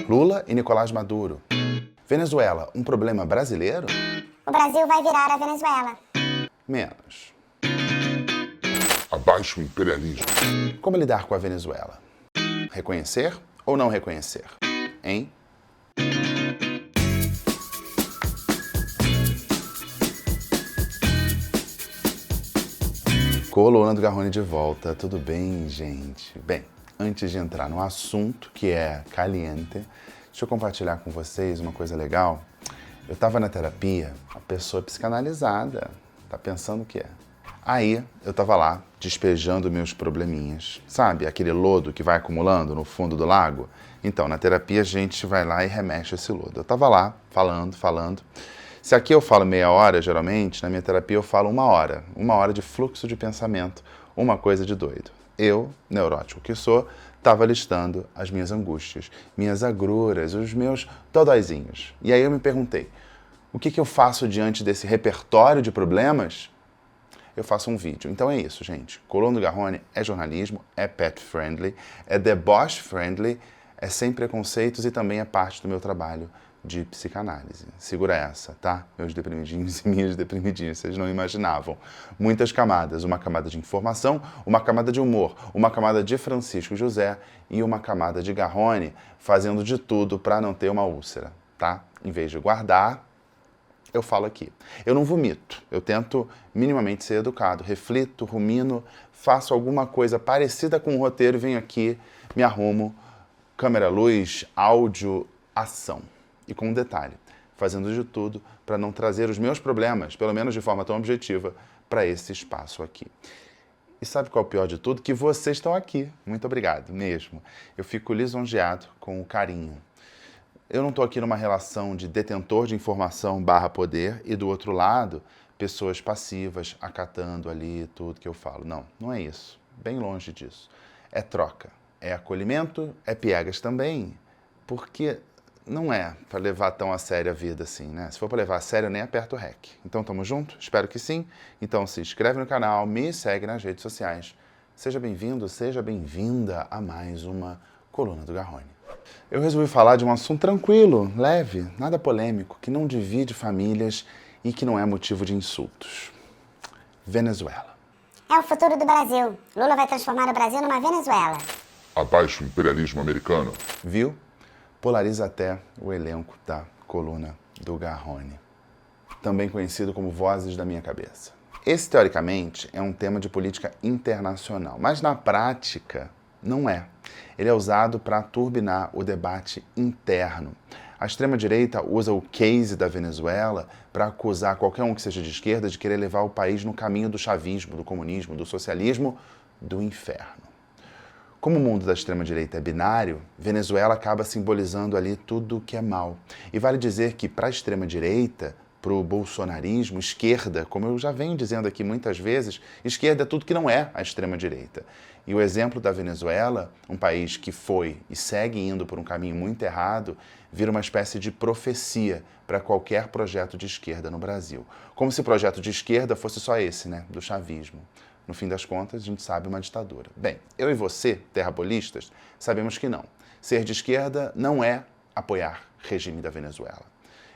Lula e Nicolás Maduro. Venezuela, um problema brasileiro? O Brasil vai virar a Venezuela. Menos. Abaixo o imperialismo. Como lidar com a Venezuela? Reconhecer ou não reconhecer? Hein? Coluna do Garrone de volta, tudo bem, gente? Bem, antes de entrar no assunto, que é caliente, deixa eu compartilhar com vocês uma coisa legal. Eu estava na terapia, a pessoa psicanalizada, tá pensando o que é? Aí, eu estava lá, despejando meus probleminhas, sabe? Aquele lodo que vai acumulando no fundo do lago. Então, na terapia a gente vai lá e remexe esse lodo. Eu estava lá, falando. Se aqui eu falo meia hora, geralmente, na minha terapia eu falo 1 hora de fluxo de pensamento, uma coisa de doido. Eu, neurótico que sou, estava listando as minhas angústias, minhas agruras, os meus dodóizinhos. E aí eu me perguntei, o que eu faço diante desse repertório de problemas? Eu faço um vídeo. Então é isso, gente. Coluna do Garrone é jornalismo, é pet friendly, é deboche friendly, é sem preconceitos e também é parte do meu trabalho de psicanálise. Segura essa, tá? Meus deprimidinhos e minhas deprimidinhas, vocês não imaginavam. Muitas camadas, uma camada de informação, uma camada de humor, uma camada de Francisco José e uma camada de Garrone, fazendo de tudo para não ter uma úlcera, tá? Em vez de guardar, eu falo aqui. Eu não vomito, eu tento minimamente ser educado, reflito, rumino, faço alguma coisa parecida com o roteiro, venho aqui, me arrumo, câmera, luz, áudio, ação. E com um detalhe, fazendo de tudo para não trazer os meus problemas, pelo menos de forma tão objetiva, para esse espaço aqui. E sabe qual é o pior de tudo? Que vocês estão aqui. Muito obrigado, mesmo. Eu fico lisonjeado com o carinho. Eu não estou aqui numa relação de detentor de informação / poder e do outro lado, pessoas passivas acatando ali tudo que eu falo. Não, não é isso. Bem longe disso. É troca, é acolhimento, é piegas também, porque não é para levar tão a sério a vida assim, né? Se for para levar a sério, eu nem aperto o REC. Então, tamo junto? Espero que sim. Então, se inscreve no canal, me segue nas redes sociais. Seja bem-vindo, seja bem-vinda a mais uma Coluna do Garrone. Eu resolvi falar de um assunto tranquilo, leve, nada polêmico, que não divide famílias e que não é motivo de insultos. Venezuela. É o futuro do Brasil. Lula vai transformar o Brasil numa Venezuela. Abaixo o imperialismo americano. Viu? Polariza até o elenco da Coluna do Garrone, também conhecido como Vozes da Minha Cabeça. Esse, teoricamente, é um tema de política internacional, mas na prática não é. Ele é usado para turbinar o debate interno. A extrema-direita usa o case da Venezuela para acusar qualquer um que seja de esquerda de querer levar o país no caminho do chavismo, do comunismo, do socialismo, do inferno. Como o mundo da extrema-direita é binário, Venezuela acaba simbolizando ali tudo o que é mal. E vale dizer que, para a extrema-direita, para o bolsonarismo, esquerda, como eu já venho dizendo aqui muitas vezes, esquerda é tudo que não é a extrema-direita. E o exemplo da Venezuela, um país que foi e segue indo por um caminho muito errado, vira uma espécie de profecia para qualquer projeto de esquerda no Brasil. Como se o projeto de esquerda fosse só esse, né, do chavismo. No fim das contas, a gente sabe uma ditadura. Bem, eu e você, terrabolistas, sabemos que não. Ser de esquerda não é apoiar o regime da Venezuela.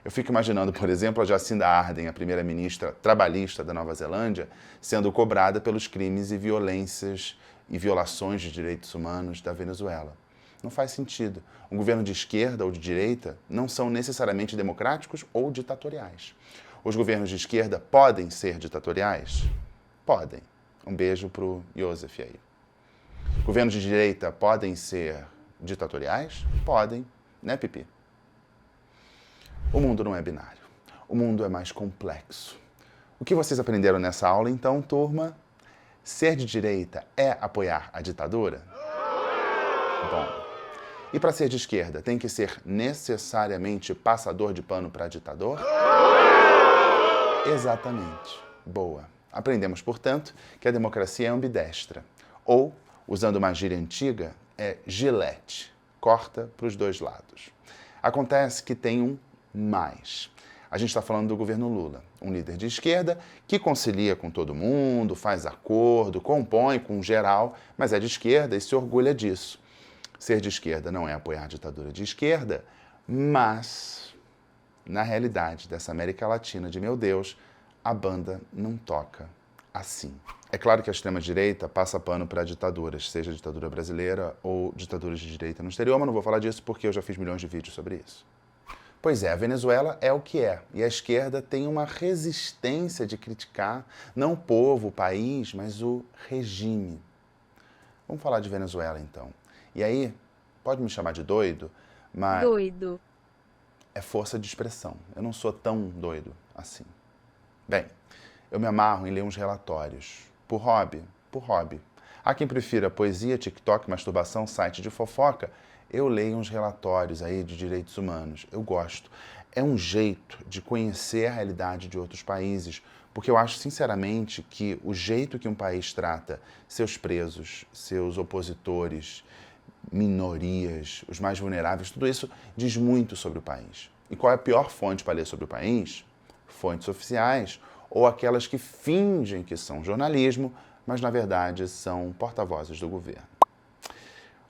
Eu fico imaginando, por exemplo, a Jacinda Ardern, a primeira-ministra trabalhista da Nova Zelândia, sendo cobrada pelos crimes e violências e violações de direitos humanos da Venezuela. Não faz sentido. Um governo de esquerda ou de direita não são necessariamente democráticos ou ditatoriais. Os governos de esquerda podem ser ditatoriais? Podem. Um beijo pro Joseph aí. Governos de direita podem ser ditatoriais? Podem, né, Pipi? O mundo não é binário. O mundo é mais complexo. O que vocês aprenderam nessa aula, então, turma? Ser de direita é apoiar a ditadura? Bom. E para ser de esquerda, tem que ser necessariamente passador de pano para ditador? Exatamente. Boa. Aprendemos, portanto, que a democracia é ambidestra. Ou, usando uma gíria antiga, é gilete. Corta para os dois lados. Acontece que tem um mais. A gente está falando do governo Lula, um líder de esquerda que concilia com todo mundo, faz acordo, compõe com geral, mas é de esquerda e se orgulha disso. Ser de esquerda não é apoiar a ditadura de esquerda, mas, na realidade dessa América Latina de meu Deus, a banda não toca assim. É claro que a extrema-direita passa pano para ditaduras, seja a ditadura brasileira ou ditaduras de direita no exterior, mas não vou falar disso porque eu já fiz milhões de vídeos sobre isso. Pois é, a Venezuela é o que é, e a esquerda tem uma resistência de criticar não o povo, o país, mas o regime. Vamos falar de Venezuela, então. E aí, pode me chamar de doido, mas Doido. é força de expressão. Eu não sou tão doido assim. Bem, eu me amarro em ler uns relatórios. Por hobby, por hobby. Há quem prefira poesia, TikTok, masturbação, site de fofoca. Eu leio uns relatórios aí de direitos humanos. Eu gosto. É um jeito de conhecer a realidade de outros países, porque eu acho, sinceramente, que o jeito que um país trata seus presos, seus opositores, minorias, os mais vulneráveis, tudo isso diz muito sobre o país. E qual é a pior fonte para ler sobre o país? Fontes oficiais ou aquelas que fingem que são jornalismo, mas na verdade são porta-vozes do governo.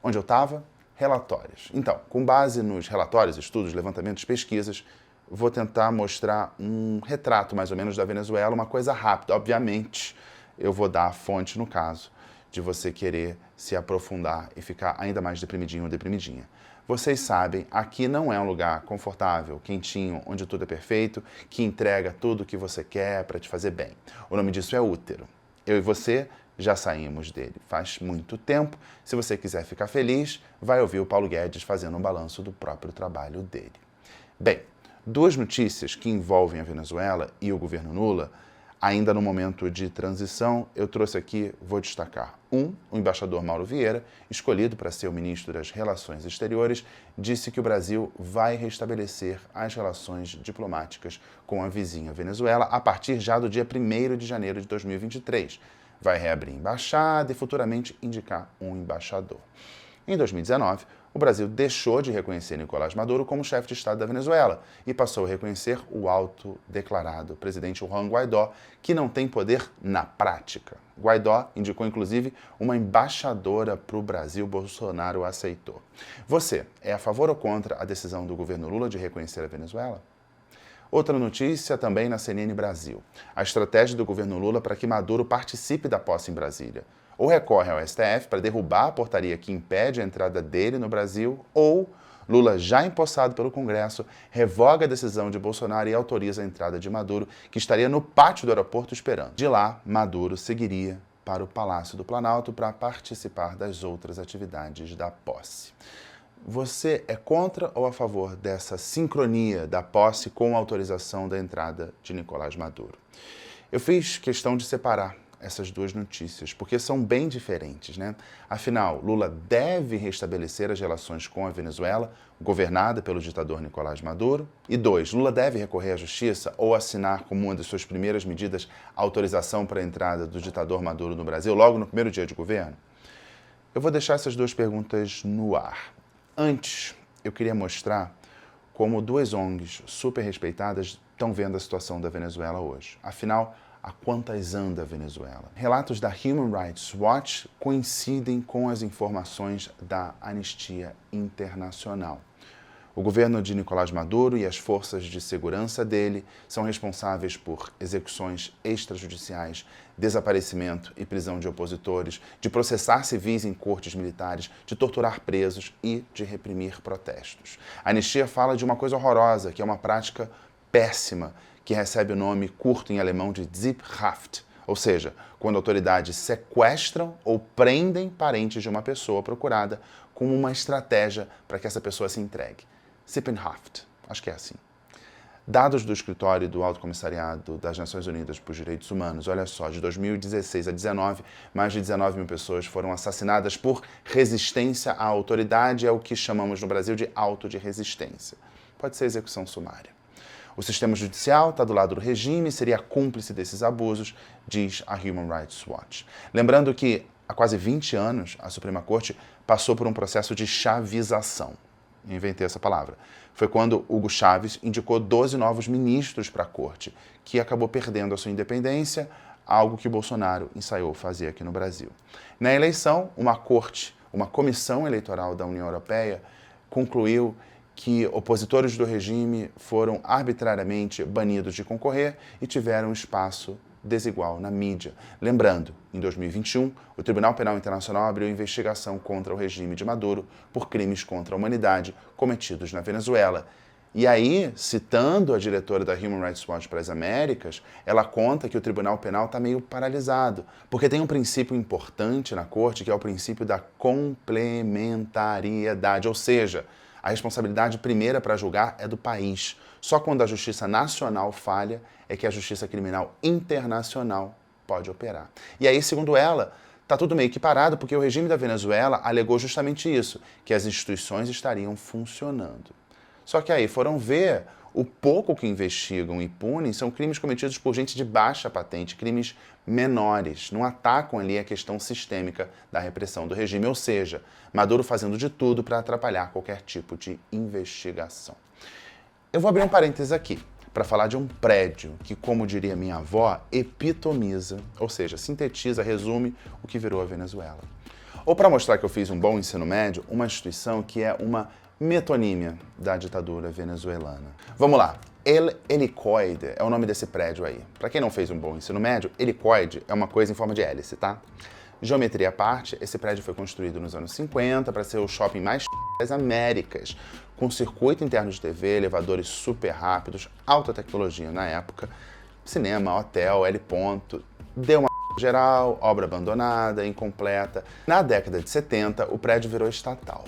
Onde eu estava? Relatórios. Então, com base nos relatórios, estudos, levantamentos, pesquisas, vou tentar mostrar um retrato mais ou menos da Venezuela, uma coisa rápida. Obviamente, eu vou dar a fonte no caso de você querer se aprofundar e ficar ainda mais deprimidinho ou deprimidinha. Vocês sabem, aqui não é um lugar confortável, quentinho, onde tudo é perfeito, que entrega tudo o que você quer para te fazer bem. O nome disso é útero. Eu e você já saímos dele faz muito tempo. Se você quiser ficar feliz, vai ouvir o Paulo Guedes fazendo um balanço do próprio trabalho dele. Bem, duas notícias que envolvem a Venezuela e o governo Lula, ainda no momento de transição, eu trouxe aqui, vou destacar. O embaixador Mauro Vieira, escolhido para ser o ministro das Relações Exteriores, disse que o Brasil vai restabelecer as relações diplomáticas com a vizinha Venezuela a partir já do dia 1º de janeiro de 2023. Vai reabrir embaixada e futuramente indicar um embaixador. Em 2019, o Brasil deixou de reconhecer Nicolás Maduro como chefe de Estado da Venezuela e passou a reconhecer o autodeclarado presidente Juan Guaidó, que não tem poder na prática. Guaidó indicou, inclusive, uma embaixadora para o Brasil. Bolsonaro aceitou. Você é a favor ou contra a decisão do governo Lula de reconhecer a Venezuela? Outra notícia também na CNN Brasil. A estratégia do governo Lula para que Maduro participe da posse em Brasília. Ou recorre ao STF para derrubar a portaria que impede a entrada dele no Brasil, ou Lula, já empossado pelo Congresso, revoga a decisão de Bolsonaro e autoriza a entrada de Maduro, que estaria no pátio do aeroporto esperando. De lá, Maduro seguiria para o Palácio do Planalto para participar das outras atividades da posse. Você é contra ou a favor dessa sincronia da posse com a autorização da entrada de Nicolás Maduro? Eu fiz questão de separar essas duas notícias, porque são bem diferentes, né? Afinal, Lula deve restabelecer as relações com a Venezuela, governada pelo ditador Nicolás Maduro. E 2, Lula deve recorrer à justiça ou assinar como uma das suas primeiras medidas a autorização para a entrada do ditador Maduro no Brasil logo no primeiro dia de governo? Eu vou deixar essas duas perguntas no ar. Antes, eu queria mostrar como duas ONGs super respeitadas estão vendo a situação da Venezuela hoje. Afinal, a quantas anda a Venezuela? Relatos da Human Rights Watch coincidem com as informações da Anistia Internacional. O governo de Nicolás Maduro e as forças de segurança dele são responsáveis por execuções extrajudiciais, desaparecimento e prisão de opositores, de processar civis em cortes militares, de torturar presos e de reprimir protestos. A Anistia fala de uma coisa horrorosa, que é uma prática péssima, que recebe o nome curto em alemão de Siebhaft, ou seja, quando autoridades sequestram ou prendem parentes de uma pessoa procurada como uma estratégia para que essa pessoa se entregue. Sippenhaft, acho que é assim. Dados do escritório do Alto Comissariado das Nações Unidas para os Direitos Humanos, olha só, de 2016 a 2019, mais de 19 mil pessoas foram assassinadas por resistência à autoridade, é o que chamamos no Brasil de auto de resistência. Pode ser execução sumária. O sistema judicial está do lado do regime e seria cúmplice desses abusos, diz a Human Rights Watch. Lembrando que há quase 20 anos a Suprema Corte passou por um processo de chavização. Inventei essa palavra. Foi quando Hugo Chávez indicou 12 novos ministros para a corte, que acabou perdendo a sua independência, algo que Bolsonaro ensaiou fazer aqui no Brasil. Na eleição, uma corte uma comissão eleitoral da União Europeia concluiu que opositores do regime foram arbitrariamente banidos de concorrer e tiveram espaço desigual na mídia. Lembrando, em 2021, o Tribunal Penal Internacional abriu investigação contra o regime de Maduro por crimes contra a humanidade cometidos na Venezuela. E aí, citando a diretora da Human Rights Watch para as Américas, ela conta que o Tribunal Penal está meio paralisado, porque tem um princípio importante na Corte, que é o princípio da complementariedade, ou seja, a responsabilidade primeira para julgar é do país. Só quando a justiça nacional falha é que a justiça criminal internacional pode operar. E aí, segundo ela, está tudo meio que parado porque o regime da Venezuela alegou justamente isso, que as instituições estariam funcionando. Só que aí foram ver o pouco que investigam e punem são crimes cometidos por gente de baixa patente, crimes menores, não atacam ali a questão sistêmica da repressão do regime, ou seja, Maduro fazendo de tudo para atrapalhar qualquer tipo de investigação. Eu vou abrir um parênteses aqui para falar de um prédio que, como diria minha avó, epitomiza, ou seja, sintetiza, resume o que virou a Venezuela. Ou para mostrar que eu fiz um bom ensino médio, uma instituição que é uma metonímia da ditadura venezuelana. Vamos lá. El Helicoide é o nome desse prédio aí. Para quem não fez um bom ensino médio, helicoide é uma coisa em forma de hélice, tá? Geometria à parte, esse prédio foi construído nos anos 50 para ser o shopping mais das Américas, com circuito interno de TV, elevadores super rápidos, alta tecnologia na época, cinema, hotel, heliponto, deu uma geral, obra abandonada, incompleta. Na década de 70, o prédio virou estatal.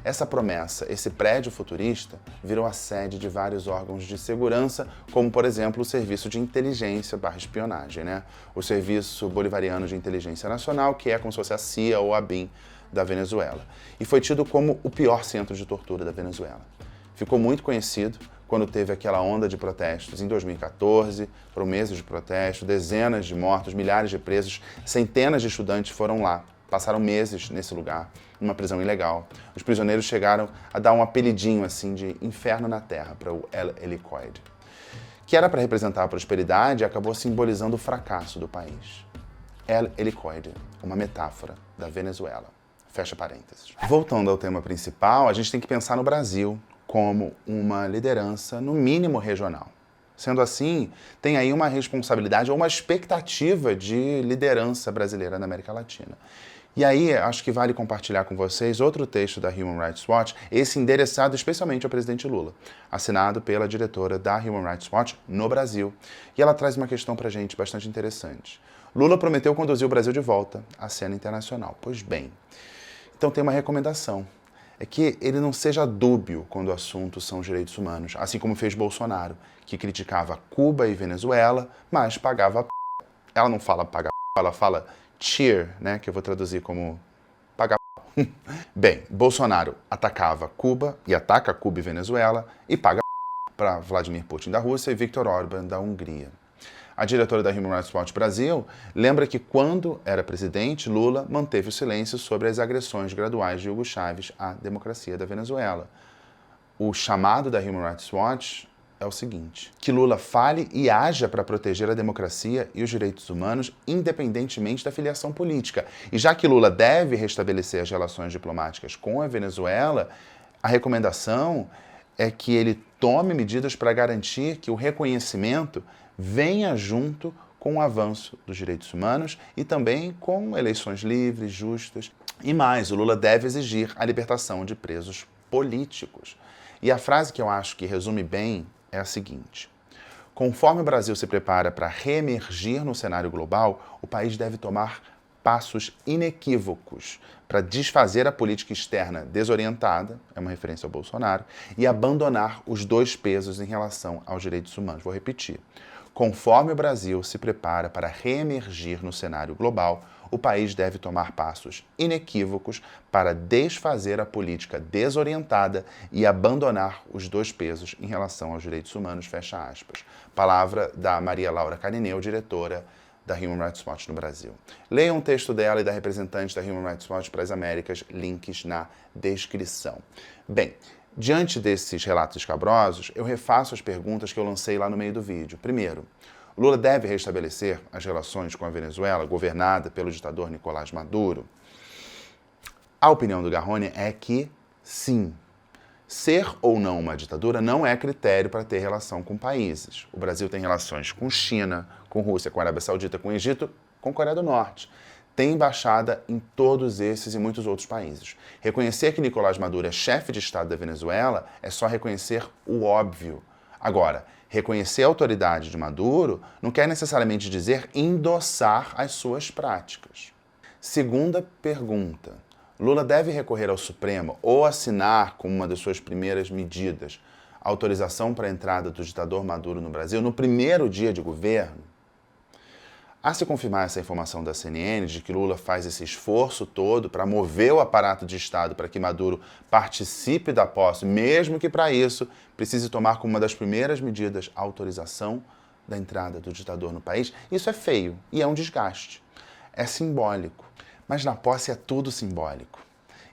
Essa promessa, esse prédio futurista, virou a sede de vários órgãos de segurança, como, por exemplo, o Serviço de Inteligência / Espionagem, né? O Serviço Bolivariano de Inteligência Nacional, que é como se fosse a CIA ou a BIM da Venezuela. E foi tido como o pior centro de tortura da Venezuela. Ficou muito conhecido quando teve aquela onda de protestos em 2014, foram meses de protesto, dezenas de mortos, milhares de presos, centenas de estudantes foram lá. Passaram meses nesse lugar, numa prisão ilegal. Os prisioneiros chegaram a dar um apelidinho assim de inferno na terra para o El Helicoide, que era para representar a prosperidade e acabou simbolizando o fracasso do país. El Helicoide, uma metáfora da Venezuela. Fecha parênteses. Voltando ao tema principal, a gente tem que pensar no Brasil como uma liderança, no mínimo, regional. Sendo assim, tem aí uma responsabilidade ou uma expectativa de liderança brasileira na América Latina. E aí, acho que vale compartilhar com vocês outro texto da Human Rights Watch, esse endereçado especialmente ao presidente Lula, assinado pela diretora da Human Rights Watch no Brasil. E ela traz uma questão pra gente bastante interessante. Lula prometeu conduzir o Brasil de volta à cena internacional. Pois bem, então tem uma recomendação. É que ele não seja dúbio quando o assunto são os direitos humanos, assim como fez Bolsonaro, que criticava Cuba e Venezuela, mas pagava p***. Ela não fala pagar p***, ela fala cheer, né, que eu vou traduzir como pagar p***. Bem, Bolsonaro atacava Cuba e ataca Cuba e Venezuela e paga p*** para Vladimir Putin da Rússia e Viktor Orbán da Hungria. A diretora da Human Rights Watch Brasil lembra que quando era presidente, Lula manteve o silêncio sobre as agressões graduais de Hugo Chávez à democracia da Venezuela. O chamado da Human Rights Watch é o seguinte: que Lula fale e haja para proteger a democracia e os direitos humanos, independentemente da filiação política. E já que Lula deve restabelecer as relações diplomáticas com a Venezuela, a recomendação é que ele tome medidas para garantir que o reconhecimento venha junto com o avanço dos direitos humanos e também com eleições livres, justas. E mais, o Lula deve exigir a libertação de presos políticos. E a frase que eu acho que resume bem é a seguinte: conforme o Brasil se prepara para reemergir no cenário global, o país deve tomar passos inequívocos para desfazer a política externa desorientada, é uma referência ao Bolsonaro, e abandonar os dois pesos em relação aos direitos humanos. Vou repetir. Conforme o Brasil se prepara para reemergir no cenário global, o país deve tomar passos inequívocos para desfazer a política desorientada e abandonar os dois pesos em relação aos direitos humanos, fecha aspas. Palavra da Maria Laura Canineu, diretora da Human Rights Watch no Brasil. Leiam um texto dela e da representante da Human Rights Watch para as Américas, links na descrição. Bem, diante desses relatos escabrosos, eu refaço as perguntas que eu lancei lá no meio do vídeo. Primeiro, Lula deve restabelecer as relações com a Venezuela, governada pelo ditador Nicolás Maduro? A opinião do Garrone é que sim, ser ou não uma ditadura não é critério para ter relação com países. O Brasil tem relações com China, com Rússia, com Arábia Saudita, com Egito, com Coreia do Norte. Tem embaixada em todos esses e muitos outros países. Reconhecer que Nicolás Maduro é chefe de Estado da Venezuela é só reconhecer o óbvio. Agora, reconhecer a autoridade de Maduro não quer necessariamente dizer endossar as suas práticas. Segunda pergunta. Lula deve recorrer ao Supremo ou assinar como uma das suas primeiras medidas a autorização para a entrada do ditador Maduro no Brasil no primeiro dia de governo? A se confirmar essa informação da CNN de que Lula faz esse esforço todo para mover o aparato de Estado para que Maduro participe da posse, mesmo que para isso precise tomar como uma das primeiras medidas a autorização da entrada do ditador no país, isso é feio e é um desgaste. É simbólico, mas na posse é tudo simbólico.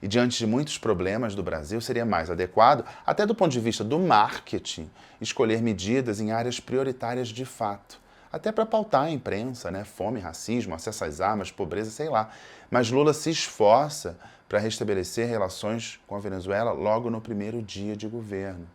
E diante de muitos problemas do Brasil, seria mais adequado, até do ponto de vista do marketing, escolher medidas em áreas prioritárias de fato. Até para pautar a imprensa, né? Fome, racismo, acesso às armas, pobreza, sei lá. Mas Lula se esforça para restabelecer relações com a Venezuela logo no primeiro dia de governo.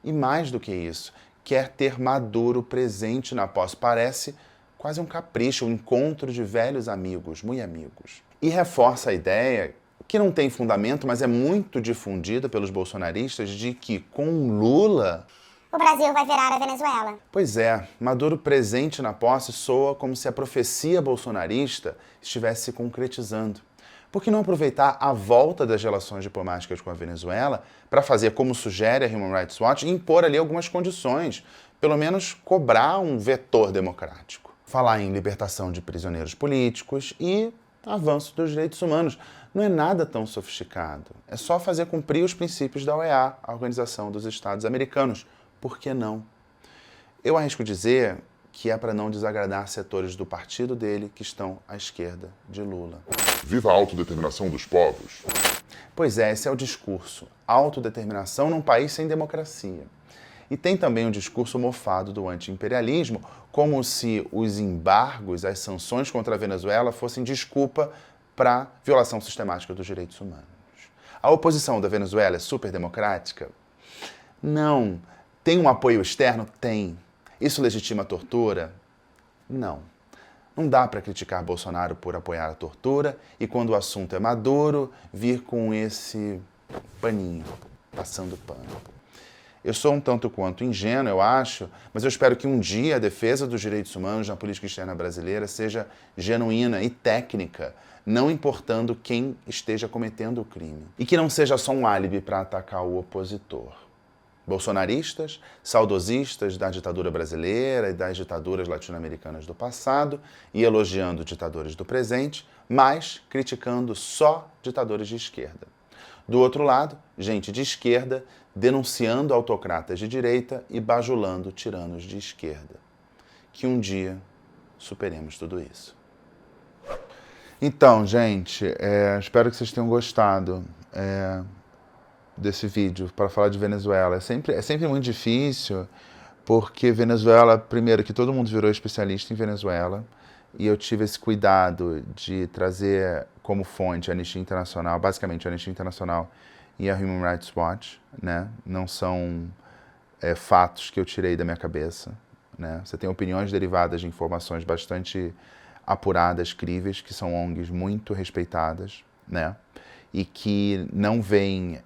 E mais do que isso, quer ter Maduro presente na posse. Parece quase um capricho, um encontro de velhos amigos, muito amigos. E reforça a ideia, que não tem fundamento, mas é muito difundida pelos bolsonaristas, de que com Lula O Brasil vai virar a Venezuela. Pois é, Maduro presente na posse soa como se a profecia bolsonarista estivesse se concretizando. Por que não aproveitar a volta das relações diplomáticas com a Venezuela para fazer, como sugere a Human Rights Watch, e impor ali algumas condições, pelo menos cobrar um vetor democrático? Falar em libertação de prisioneiros políticos e avanço dos direitos humanos. Não é nada tão sofisticado. É só fazer cumprir os princípios da OEA, a Organização dos Estados Americanos. Por que não? Eu arrisco dizer que é para não desagradar setores do partido dele que estão à esquerda de Lula. Viva a autodeterminação dos povos. Pois é, esse é o discurso. Autodeterminação num país sem democracia. E tem também um discurso mofado do anti-imperialismo, como se os embargos, as sanções contra a Venezuela fossem desculpa para violação sistemática dos direitos humanos. A oposição da Venezuela é super democrática? Não. Tem um apoio externo? Tem. Isso legitima a tortura? Não. Não dá para criticar Bolsonaro por apoiar a tortura e, quando o assunto é Maduro, vir com esse paninho, passando pano. Eu sou um tanto quanto ingênuo, eu acho, mas eu espero que um dia a defesa dos direitos humanos na política externa brasileira seja genuína e técnica, não importando quem esteja cometendo o crime. E que não seja só um álibi para atacar o opositor. Bolsonaristas, saudosistas da ditadura brasileira e das ditaduras latino-americanas do passado e elogiando ditadores do presente, mas criticando só ditadores de esquerda. Do outro lado, gente de esquerda denunciando autocratas de direita e bajulando tiranos de esquerda. Que um dia superemos tudo isso. Então, gente, espero que vocês tenham gostado desse vídeo para falar de Venezuela. É sempre muito difícil, porque Venezuela, primeiro, que todo mundo virou especialista em Venezuela, e eu tive esse cuidado de trazer como fonte a Anistia Internacional, basicamente a Anistia Internacional e a Human Rights Watch, né? Não são fatos que eu tirei da minha cabeça, né? Você tem opiniões derivadas de informações bastante apuradas, críveis, que são ONGs muito respeitadas, né? E que não veem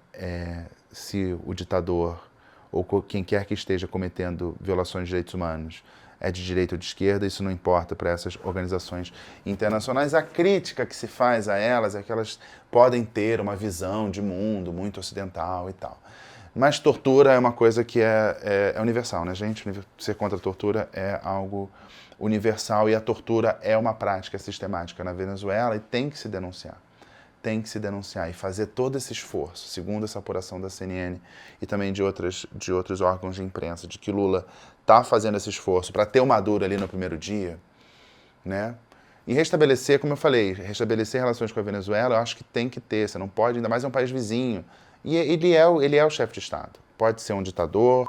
se o ditador ou quem quer que esteja cometendo violações de direitos humanos é de direita ou de esquerda, isso não importa para essas organizações internacionais. A crítica que se faz a elas é que elas podem ter uma visão de mundo muito ocidental e tal. Mas tortura é uma coisa que é universal, né, gente? Ser contra a tortura é algo universal e a tortura é uma prática sistemática na Venezuela e tem que se denunciar. Tem que se denunciar e fazer todo esse esforço, segundo essa apuração da CNN e também de outros órgãos de imprensa, de que Lula está fazendo esse esforço para ter o Maduro ali no primeiro dia, né? E restabelecer, como eu falei, restabelecer relações com a Venezuela, eu acho que tem que ter, você não pode, ainda mais é um país vizinho. E ele é o chefe de Estado, pode ser um ditador,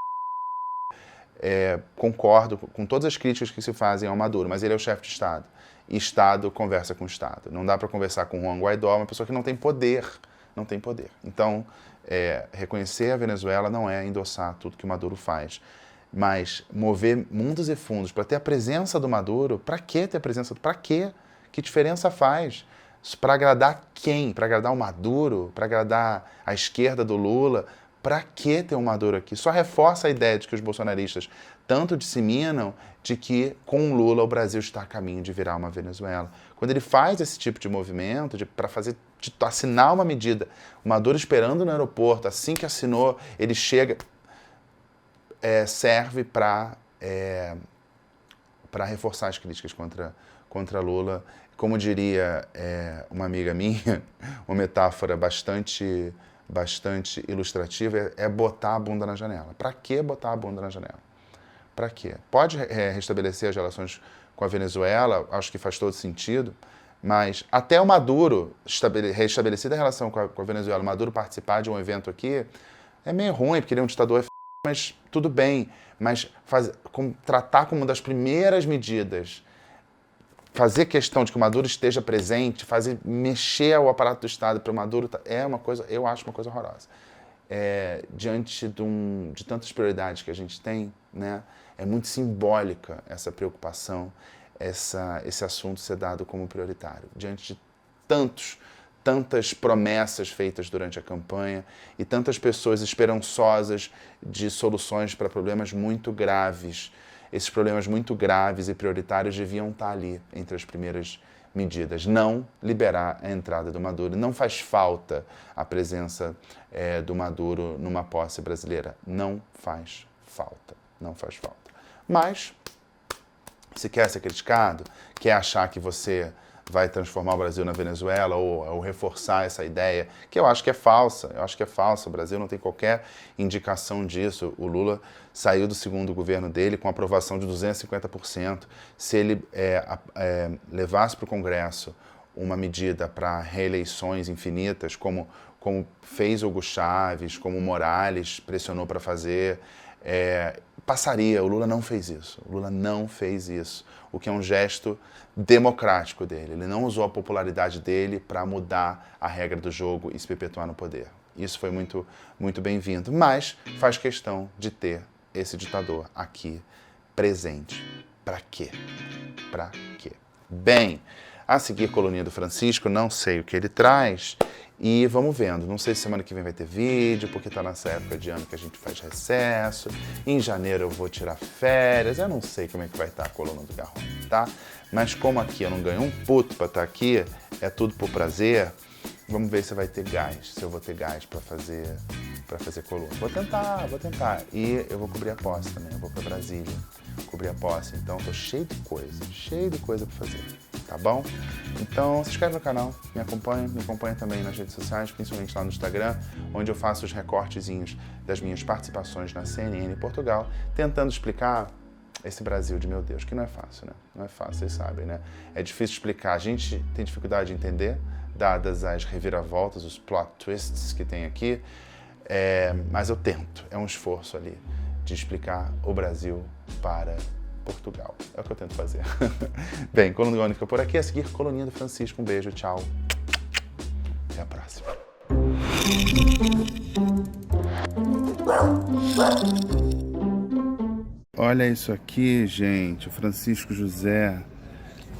concordo com todas as críticas que se fazem ao Maduro, mas ele é o chefe de Estado. E Estado conversa com Estado. Não dá para conversar com Juan Guaidó, uma pessoa que não tem poder não tem poder. Então, reconhecer a Venezuela não é endossar tudo que o Maduro faz, mas mover mundos e fundos para ter a presença do Maduro. Para que ter a presença? Para quê? Que diferença faz? Para agradar quem? Para agradar o Maduro? Para agradar a esquerda do Lula? Para que ter um Maduro aqui? Só reforça a ideia de que os bolsonaristas tanto disseminam de que com o Lula o Brasil está a caminho de virar uma Venezuela. Quando ele faz esse tipo de movimento de assinar uma medida, o Maduro esperando no aeroporto, assim que assinou, ele chega, serve para reforçar as críticas contra Lula. Como diria uma amiga minha, uma metáfora bastante ilustrativa, é botar a bunda na janela. Para que botar a bunda na janela? Para quê? Pode restabelecer as relações com a Venezuela, acho que faz todo sentido, mas até o Maduro, restabelecida a relação com a Venezuela, o Maduro participar de um evento aqui, é meio ruim, porque ele é um ditador, mas tudo bem. Mas tratar como uma das primeiras medidas, fazer questão de que o Maduro esteja presente, mexer o aparato do Estado para o Maduro, eu acho uma coisa horrorosa. Diante de tantas prioridades que a gente tem, né, é muito simbólica essa preocupação, esse assunto ser dado como prioritário. Diante de tantas promessas feitas durante a campanha e tantas pessoas esperançosas de soluções para problemas muito graves. Esses problemas muito graves e prioritários deviam estar ali entre as primeiras medidas. Não liberar a entrada do Maduro. Não faz falta a presença do Maduro numa posse brasileira. Não faz falta. Não faz falta. Mas, se quer ser criticado, quer achar que você vai transformar o Brasil na Venezuela ou reforçar essa ideia, que eu acho que é falsa. O Brasil não tem qualquer indicação disso. O Lula saiu do segundo governo dele com aprovação de 250%. Se ele levasse para o Congresso uma medida para reeleições infinitas, como fez Hugo Chávez, como o Morales pressionou para fazer, passaria. O Lula não fez isso. O que é um gesto democrático dele. Ele não usou a popularidade dele para mudar a regra do jogo e se perpetuar no poder. Isso foi muito, muito bem-vindo. Mas faz questão de ter esse ditador aqui presente. Para quê? Bem, a seguir, Coluninha do Francisco, não sei o que ele traz. E vamos vendo. Não sei se semana que vem vai ter vídeo, porque está nessa época de ano que a gente faz recesso. Em janeiro eu vou tirar férias. Eu não sei como é que vai estar a coluna do Garrone, tá? Mas como aqui eu não ganho um puto para estar aqui, é tudo por prazer. Vamos ver se vai ter gás, se eu vou ter gás para fazer coluna. Vou tentar. E eu vou cobrir a posse também. Eu vou para Brasília cobrir a posse. Então tô cheio de coisa para fazer. Tá bom? Então se inscreve no canal, me acompanha também nas redes sociais, principalmente lá no Instagram, onde eu faço os recortezinhos das minhas participações na CNN Portugal, tentando explicar esse Brasil de meu Deus, que não é fácil, né? Não é fácil, vocês sabem, né? É difícil explicar, a gente tem dificuldade de entender, dadas as reviravoltas, os plot twists que tem aqui, mas eu tento, é um esforço ali de explicar o Brasil para Portugal. É o que eu tento fazer. Bem, Coluna do Garrone fica por aqui. A seguir, Coluninha do Francisco. Um beijo, tchau. Até a próxima. Olha isso aqui, gente. O Francisco José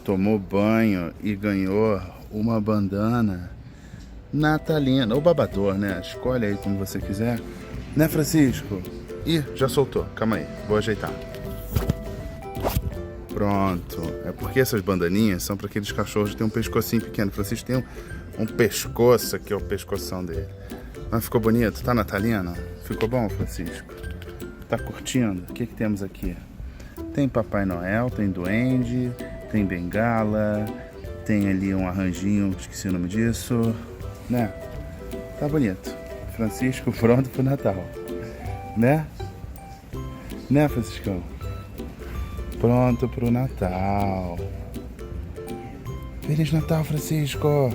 tomou banho e ganhou uma bandana natalina. Ou babador, né? Escolhe aí como você quiser. Né, Francisco? Ih, já soltou. Calma aí. Vou ajeitar. Pronto. É porque essas bandaninhas são para aqueles cachorros que tem um pescocinho pequeno. O Francisco tem um pescoço aqui, é o pescoção dele. Mas ficou bonito? Tá natalino? Ficou bom, Francisco? Tá curtindo? O que temos aqui? Tem Papai Noel, tem Duende, tem Bengala, tem ali um arranjinho, esqueci o nome disso, né? Tá bonito. Francisco pronto pro Natal. Né? Né, Franciscão? Pronto pro Natal. Feliz Natal, Francisco.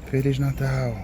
Feliz Natal.